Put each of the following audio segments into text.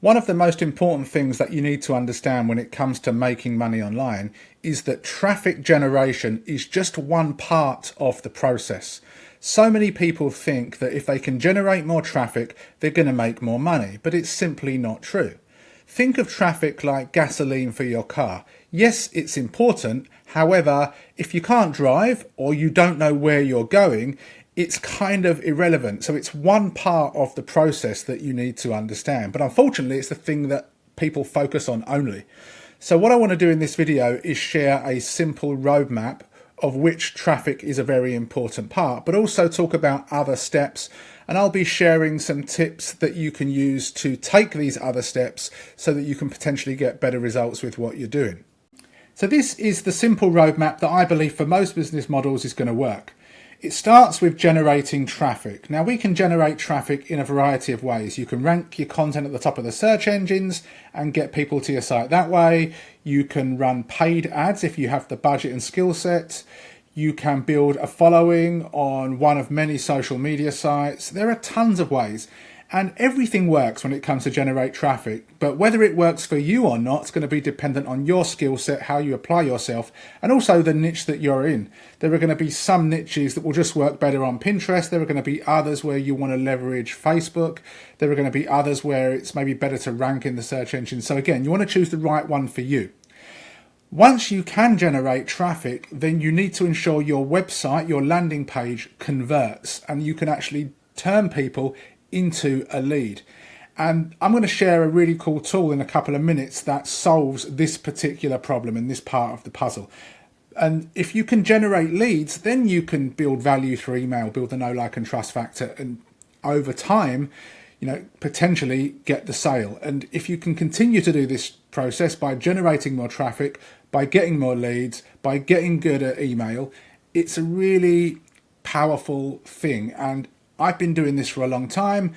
One of the most important things that you need to understand when it comes to making money online is that traffic generation is just one part of the process. So many people think that if they can generate more traffic, they're going to make more money, but it's simply not true. Think of traffic like gasoline for your car. Yes, it's important. However, if you can't drive or you don't know where you're going, it's kind of irrelevant. So it's one part of the process that you need to understand. But unfortunately, it's the thing that people focus on only. So what I want to do in this video is share a simple roadmap of which traffic is a very important part, but also talk about other steps. And I'll be sharing some tips that you can use to take these other steps so that you can potentially get better results with what you're doing. So this is the simple roadmap that I believe for most business models is going to work. It starts with generating traffic. Now we can generate traffic in a variety of ways. You can rank your content at the top of the search engines and get people to your site that way. You can run paid ads if you have the budget and skill set. You can build a following on one of many social media sites. There are tons of ways. And everything works when it comes to generate traffic, but whether it works for you or not is going to be dependent on your skill set, how you apply yourself, and also the niche that you're in. There are going to be some niches that will just work better on Pinterest. There are going to be others where you want to leverage Facebook. There are going to be others where it's maybe better to rank in the search engine. So again, you want to choose the right one for you. Once you can generate traffic, then you need to ensure your website, your landing page converts, and you can actually turn people into a lead. And I'm going to share a really cool tool in a couple of minutes that solves this particular problem in this part of the puzzle. And if you can generate leads, then you can build value through email, build the know, like and trust factor, and over time, potentially get the sale. And if you can continue to do this process by generating more traffic, by getting more leads, by getting good at email, it's a really powerful thing. And I've been doing this for a long time,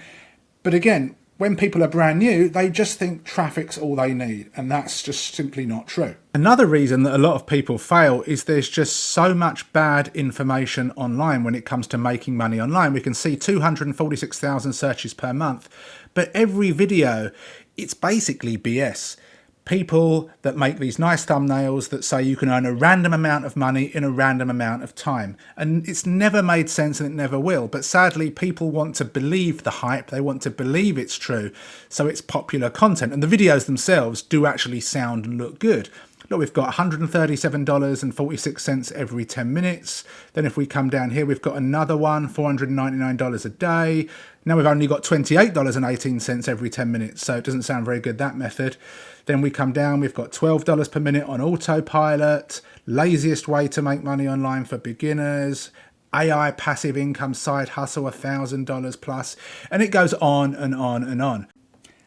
but again, when people are brand new, they just think traffic's all they need, and that's just simply not true. Another reason that a lot of people fail is there's just so much bad information online when it comes to making money online. We can see 246,000 searches per month, but every video, it's basically BS. People that make these nice thumbnails that say you can earn a random amount of money in a random amount of time. And it's never made sense and it never will. But sadly, people want to believe the hype. They want to believe it's true. So it's popular content. And the videos themselves do actually sound and look good. Look, we've got $137.46 every 10 minutes. Then if we come down here, we've got another one, $499 a day. Now we've only got $28.18 every 10 minutes. So it doesn't sound very good, that method. Then we come down, we've got $12 per minute on autopilot, laziest way to make money online for beginners, AI passive income side hustle, $1,000 plus, and it goes on and on and on.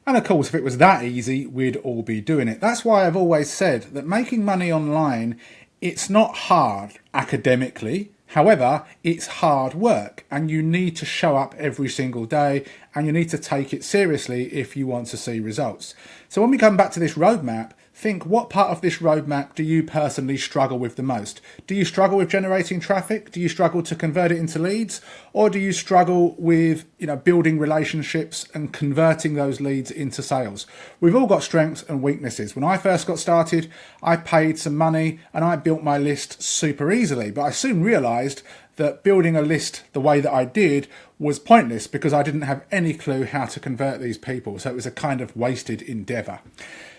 And of course, if it was that easy, we'd all be doing it. That's why I've always said that making money online, it's not hard academically. However, it's hard work and you need to show up every single day and you need to take it seriously if you want to see results. So when we come back to this roadmap, think what part of this roadmap do you personally struggle with the most? Do you struggle with generating traffic? Do you struggle to convert it into leads? Or do you struggle with building relationships and converting those leads into sales? We've all got strengths and weaknesses. When I first got started, I paid some money and I built my list super easily, but I soon realized that building a list the way that I did was pointless because I didn't have any clue how to convert these people. So it was a kind of wasted endeavor.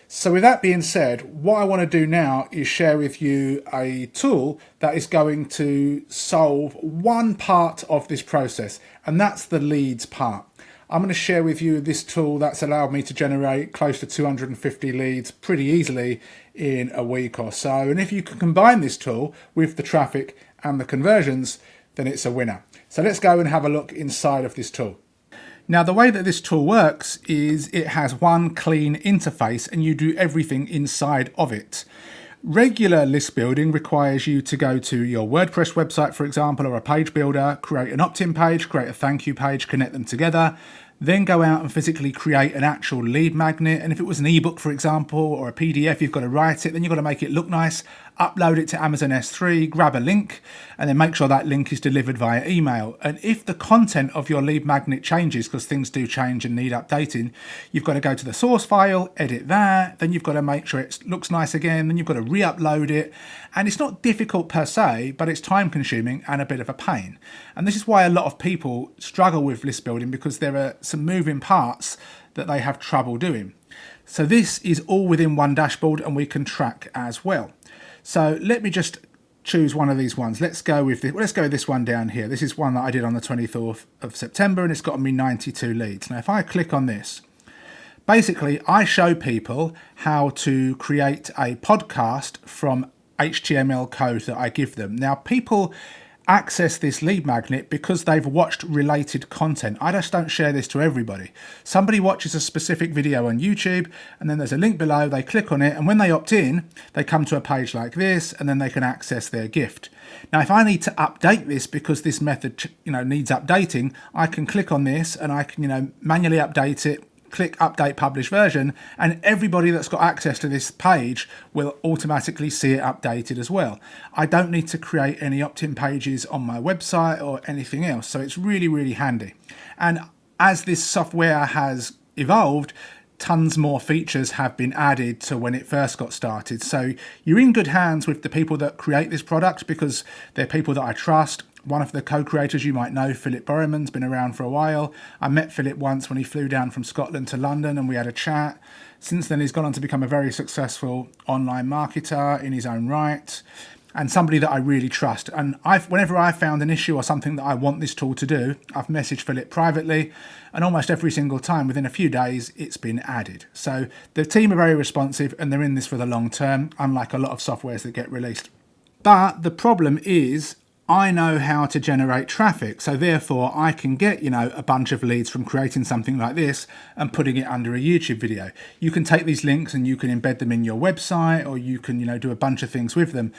So with that being said, what I want to do now is share with you a tool that is going to solve one part of this process, and that's the leads part. I'm going to share with you this tool that's allowed me to generate close to 250 leads pretty easily in a week or so. And if you can combine this tool with the traffic and the conversions, then it's a winner. So let's go and have a look inside of this tool. Now, the way that this tool works is it has one clean interface and you do everything inside of it. Regular list building requires you to go to your WordPress website, for example, or a page builder, create an opt-in page, create a thank you page, connect them together, then go out and physically create an actual lead magnet. And if it was an ebook, for example, or a PDF, you've got to write it, then you've got to make it look nice, upload it to Amazon S3, grab a link, and then make sure that link is delivered via email. And if the content of your lead magnet changes, because things do change and need updating, you've got to go to the source file, edit that, then you've got to make sure it looks nice again, then you've got to re-upload it. And it's not difficult per se, but it's time consuming and a bit of a pain. And this is why a lot of people struggle with list building, because there are some moving parts that they have trouble doing. So this is all within one dashboard and we can track as well. So let me just choose one of these ones. Let's go with this one down here. This is one that I did on the 24th of September and it's gotten me 92 leads. Now if I click on this, basically I show people how to create a podcast from HTML code that I give them. Now people access this lead magnet because they've watched related content. I just don't share this to everybody. Somebody watches a specific video on YouTube and then there's a link below, they click on it, and when they opt in, they come to a page like this and then they can access their gift. Now, if I need to update this because this method, needs updating, I can click on this and I can, manually update it, click update publish version, and everybody that's got access to this page will automatically see it updated as well. I don't need to create any opt-in pages on my website or anything else, so it's really, really handy. And as this software has evolved, tons more features have been added to when it first got started. So you're in good hands with the people that create this product because they're people that I trust. One of the co-creators you might know, Philip Borriman's been around for a while. I met Philip once when he flew down from Scotland to London and we had a chat. Since then, he's gone on to become a very successful online marketer in his own right and somebody that I really trust. And whenever I've found an issue or something that I want this tool to do, I've messaged Philip privately and almost every single time within a few days, it's been added. So the team are very responsive and they're in this for the long term, unlike a lot of softwares that get released. But the problem is, I know how to generate traffic, so therefore I can get, a bunch of leads from creating something like this and putting it under a YouTube video. You can take these links and you can embed them in your website, or you can, do a bunch of things with them.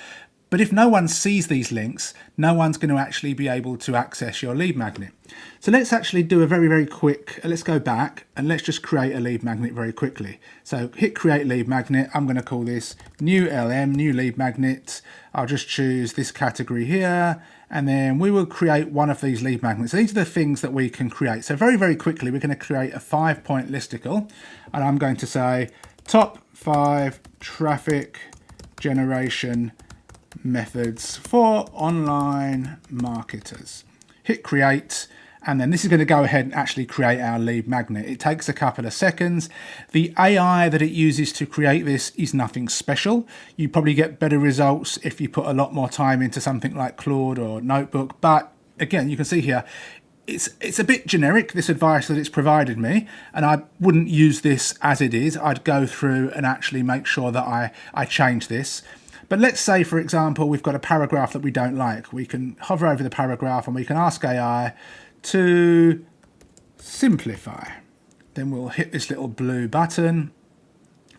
But if no one sees these links, no one's going to actually be able to access your lead magnet. So let's actually do a very, very quick, let's go back and let's just create a lead magnet very quickly. So hit create lead magnet. I'm going to call this new LM, new lead magnet. I'll just choose this category here and then we will create one of these lead magnets. So these are the things that we can create. So very, very quickly, we're going to create a 5-point listicle and I'm going to say top 5 traffic generation methods for online marketers. Hit create, and then this is going to go ahead and actually create our lead magnet. It takes a couple of seconds. The AI that it uses to create this is nothing special. You probably get better results if you put a lot more time into something like Claude or Notebook, but again, you can see here it's a bit generic, this advice that it's provided me, and I wouldn't use this as it is. I'd go through and actually make sure that I change this. But let's say, for example, we've got a paragraph that we don't like. We can hover over the paragraph and we can ask AI to simplify. Then we'll hit this little blue button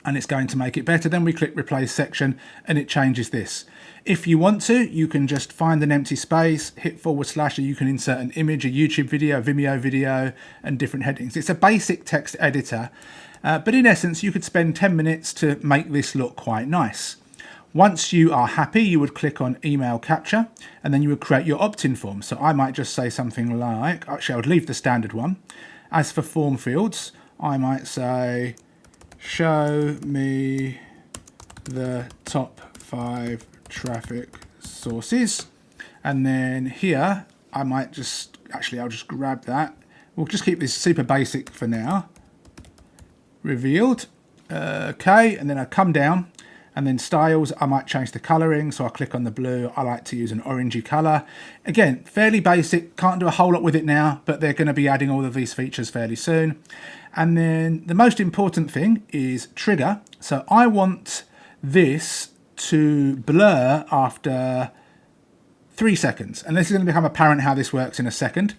and it's going to make it better. Then we click replace section and it changes this. If you want to, you can just find an empty space, hit / or you can insert an image, a YouTube video, a Vimeo video, and different headings. It's a basic text editor, but in essence, you could spend 10 minutes to make this look quite nice. Once you are happy, you would click on email capture and then you would create your opt-in form. So I might just say something like, actually I would leave the standard one. As for form fields, I might say, show me the top 5 traffic sources. And then here, I'll just grab that. We'll just keep this super basic for now. Revealed. Okay, and then I come down. And then styles, I might change the colouring. So I'll click on the blue. I like to use an orangey colour. Again, fairly basic. Can't do a whole lot with it now, but they're going to be adding all of these features fairly soon. And then the most important thing is trigger. So I want this to blur after 3 seconds. And this is going to become apparent how this works in a second.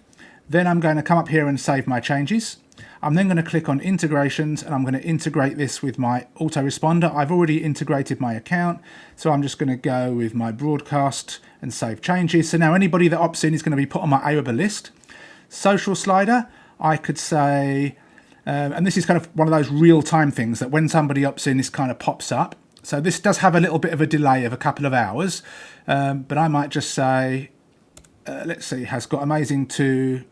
Then I'm going to come up here and save my changes. I'm then going to click on integrations and I'm going to integrate this with my autoresponder. I've already integrated my account, so I'm just going to go with my broadcast and save changes. So now anybody that opts in is going to be put on my AWeber list. Social slider, I could say, and this is kind of one of those real-time things that when somebody opts in, this kind of pops up. So this does have a little bit of a delay of a couple of hours, but I might just say, let's see, has got amazing to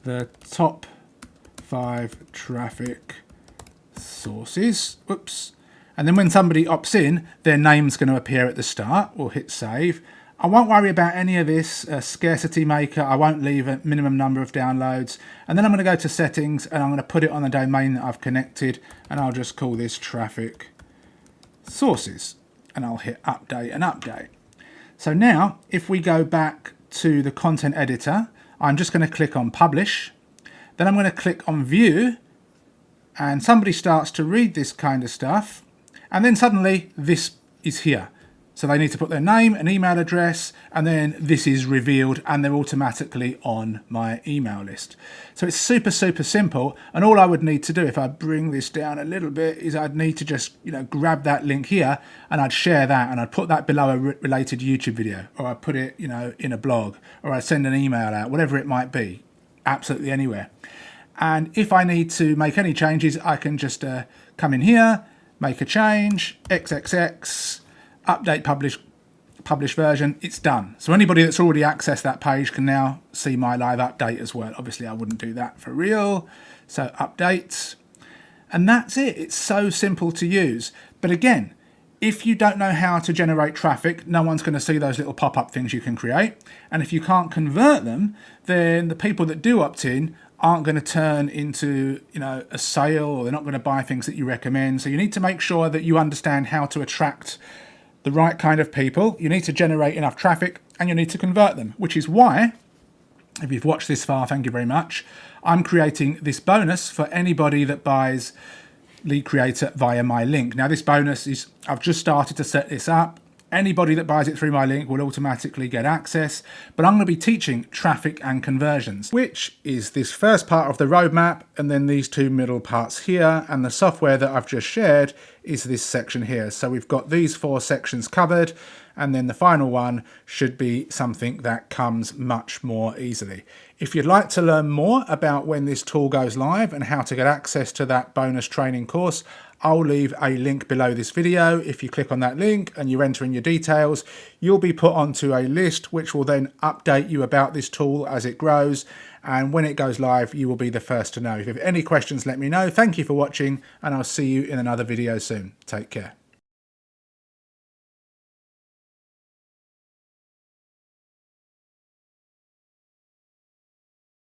the top 5 traffic sources. Whoops. And then when somebody opts in, their name's going to appear at the start. We'll hit save. I won't worry about any of this scarcity maker. I won't leave a minimum number of downloads. And then I'm going to go to settings and I'm going to put it on the domain that I've connected. And I'll just call this traffic sources. And I'll hit update and update. So now if we go back to the content editor, I'm just going to click on publish. Then I'm going to click on view. And somebody starts to read this kind of stuff. And then suddenly this is here. So they need to put their name and email address, and then this is revealed and they're automatically on my email list. So it's super, super simple. And all I would need to do if I bring this down a little bit is I'd need to just, grab that link here and I'd share that and I'd put that below a related YouTube video, or I'd put it, in a blog, or I'd send an email out, whatever it might be, absolutely anywhere. And if I need to make any changes, I can just come in here, make a change, XXX, update publish version, it's done. So anybody that's already accessed that page can now see my live update as well. Obviously I wouldn't do that for real. So update, and that's it. It's so simple to use. But again, if you don't know how to generate traffic, no one's going to see those little pop-up things you can create. And if you can't convert them, then the people that do opt in aren't going to turn into, a sale, or they're not going to buy things that you recommend. So you need to make sure that you understand how to attract the right kind of people. You need to generate enough traffic and you need to convert them, which is why, if you've watched this far, thank you very much, I'm creating this bonus for anybody that buys Lead Creator via my link. Now this bonus is, I've just started to set this up. Anybody that buys it through my link will automatically get access, but I'm going to be teaching traffic and conversions, which is this first part of the roadmap, and then these 2 middle parts here, and the software that I've just shared is this section here. So we've got these 4 sections covered, and then the final one should be something that comes much more easily. If you'd like to learn more about when this tool goes live and how to get access to that bonus training course, I'll leave a link below this video. If you click on that link and you enter in your details, you'll be put onto a list which will then update you about this tool as it grows. And when it goes live, you will be the first to know. If you have any questions, let me know. Thank you for watching, and I'll see you in another video soon. Take care.